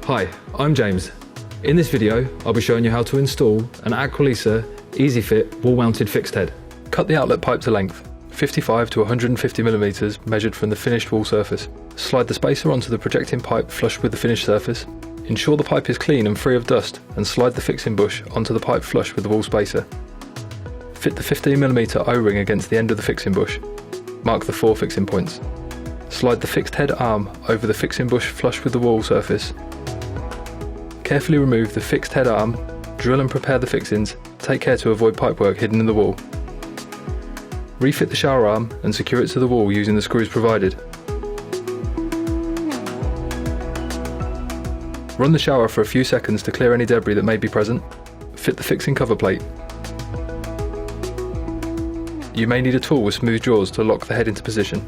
Hi, I'm James. In this video, I'll be showing you how to install an Aqualisa Easy Fit wall-mounted fixed head. Cut the outlet pipe to length, 55 to 150 mm measured from the finished wall surface. Slide the spacer onto the projecting pipe flush with the finished surface. Ensure the pipe is clean and free of dust and slide the fixing bush onto the pipe flush with the wall spacer. Fit the 15 mm O-ring against the end of the fixing bush. Mark the 4 fixing points. Slide the fixed head arm over the fixing bush flush with the wall surface. Carefully remove the fixed head arm, drill and prepare the fixings, take care to avoid pipework hidden in the wall. Refit the shower arm and secure it to the wall using the screws provided. Run the shower for a few seconds to clear any debris that may be present. Fit the fixing cover plate. You may need a tool with smooth jaws to lock the head into position.